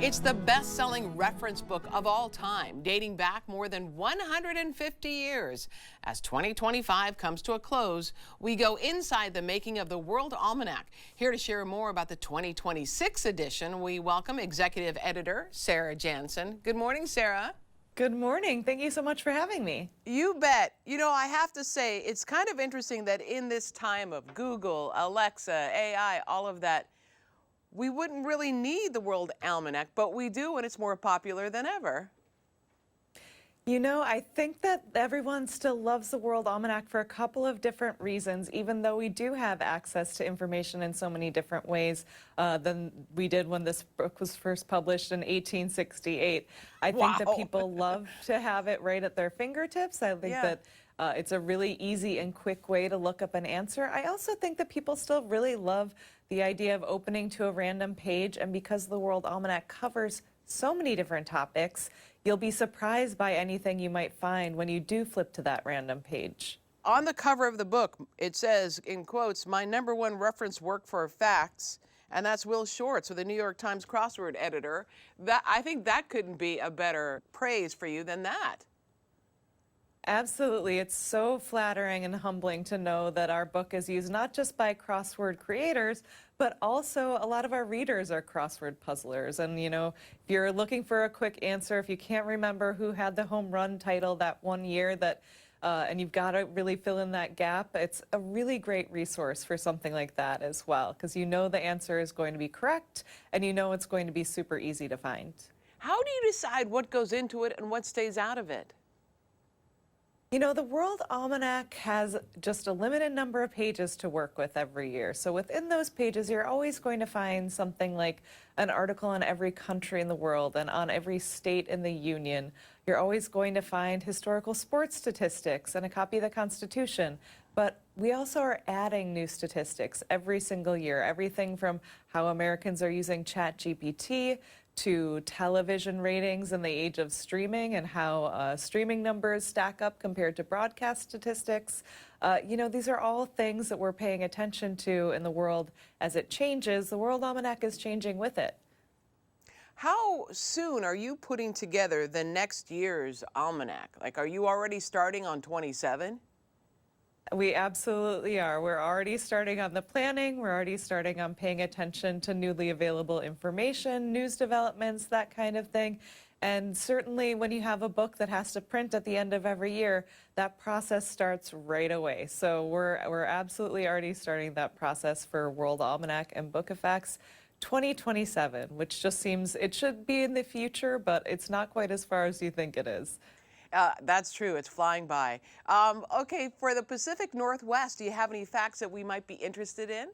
It's the best-selling reference book of all time, dating back more than 150 years. As 2025 comes to a close, we go inside the making of the World Almanac. Here to share more about the 2026 edition, we welcome executive editor Sarah Janssen. Good morning, Sarah. Good morning. Thank you so much for having me. You bet. You know, I have to say, it's kind of interesting that in this time of Google, Alexa, AI, all of that, we wouldn't really need the World Almanac, but we do, and it's more popular than ever. You know, I think that everyone still loves the World Almanac for a couple of different reasons, even though we do have access to information in so many different ways than we did when this book was first published in 1868. I think that people love to have it right at their fingertips. I think that it's a really easy and quick way to look up an answer. I also think that people still really love the idea of opening to a random page, and because the World Almanac covers so many different topics, you'll be surprised by anything you might find when you do flip to that random page. On the cover of the book, it says, in quotes, "My #1 reference work for facts," and that's Will Shortz, with the New York Times crossword editor. I think that couldn't be a better praise for you than that. Absolutely. It's so flattering and humbling to know that our book is used not just by crossword creators, but also a lot of our readers are crossword puzzlers. And, you know, if you're looking for a quick answer, if you can't remember who had the home run title that one year and you've got to really fill in that gap, it's a really great resource for something like that as well, because you know the answer is going to be correct and you know it's going to be super easy to find. How do you decide what goes into it and what stays out of it? You know, the World Almanac has just a limited number of pages to work with every year. So within those pages, you're always going to find something like an article on every country in the world and on every state in the Union. You're always going to find historical sports statistics and a copy of the Constitution. But we also are adding new statistics every single year, everything from how Americans are using ChatGPT to television ratings in the age of streaming and how streaming numbers stack up compared to broadcast statistics. You know, these are all things that we're paying attention to in the world as it changes. The World Almanac is changing with it. How soon are you putting together the next year's almanac? Like, are you already starting on 27? We absolutely are. We're already starting on the planning. We're already starting on paying attention to newly available information, news developments, that kind of thing. And certainly when you have a book that has to print at the end of every year, that process starts right away. So we're absolutely already starting that process for World Almanac and Book Effects 2027, which just seems it should be in the future, but it's not quite as far as you think it is. That's true. It's flying by. Okay, for the Pacific Northwest, do you have any facts that we might be interested in?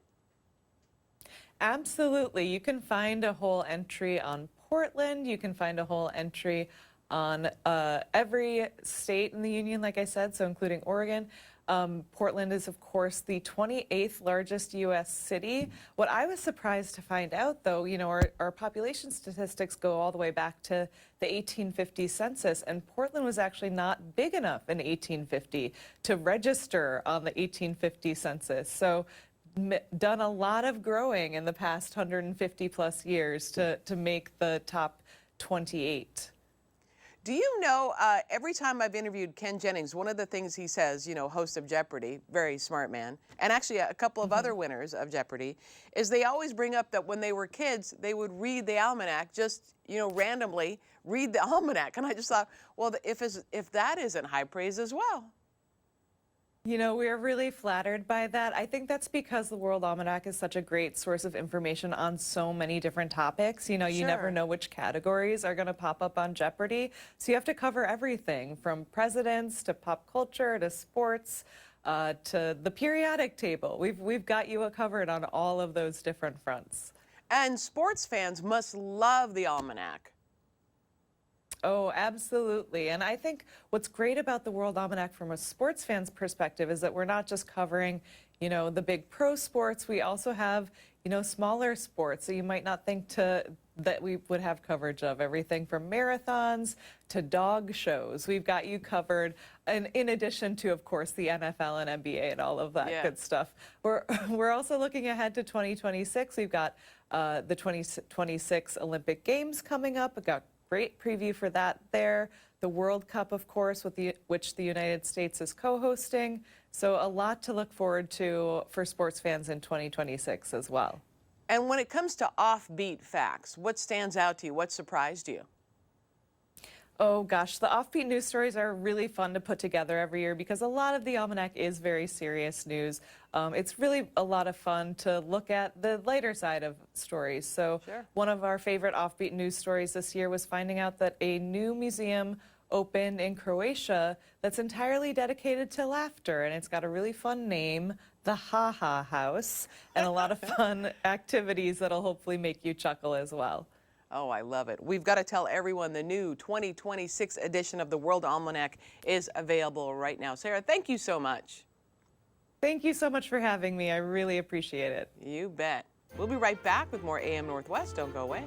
Absolutely. You can find a whole entry on Portland. You can find a whole entry on every state in the Union, like I said, so including Oregon. Portland is, of course, the 28th largest U.S. city. What I was surprised to find out, though, you know, our population statistics go all the way back to the 1850 census, and Portland was actually not big enough in 1850 to register on the 1850 census. So done a lot of growing in the past 150 plus years to make the top 28. Do you know, every time I've interviewed Ken Jennings, one of the things he says, you know, host of Jeopardy, very smart man, and actually a couple of other winners of Jeopardy, is they always bring up that when they were kids, they would read the almanac, just, you know, randomly read the almanac. And I just thought, well, if that isn't high praise as well. You know, we're really flattered by that. I think that's because the World Almanac is such a great source of information on so many different topics. You know, you never know which categories are going to pop up on Jeopardy. So you have to cover everything from presidents to pop culture to sports to the periodic table. We've got you covered on all of those different fronts. And sports fans must love the almanac. Oh, absolutely. And I think what's great about the World Almanac from a sports fan's perspective is that we're not just covering, the big pro sports. We also have, smaller sports that you might not think that we would have coverage of. Everything from marathons to dog shows. We've got you covered, and in addition to, of course, the NFL and NBA and all of that good stuff. We're also looking ahead to 2026. We've got the 2026 Olympic Games coming up. We've got great preview for that there. The World Cup, of course, which the United States is co-hosting. So a lot to look forward to for sports fans in 2026 as well. And when it comes to offbeat facts, what stands out to you? What surprised you? Oh gosh, the offbeat news stories are really fun to put together every year because a lot of the Almanac is very serious news. It's really a lot of fun to look at the lighter side of stories. So one of our favorite offbeat news stories this year was finding out that a new museum opened in Croatia that's entirely dedicated to laughter, and it's got a really fun name, the Ha Ha House, and a lot of fun activities that'll hopefully make you chuckle as well. Oh, I love it. We've got to tell everyone the new 2026 edition of the World Almanac is available right now. Sarah, thank you so much. Thank you so much for having me. I really appreciate it. You bet. We'll be right back with more AM Northwest. Don't go away.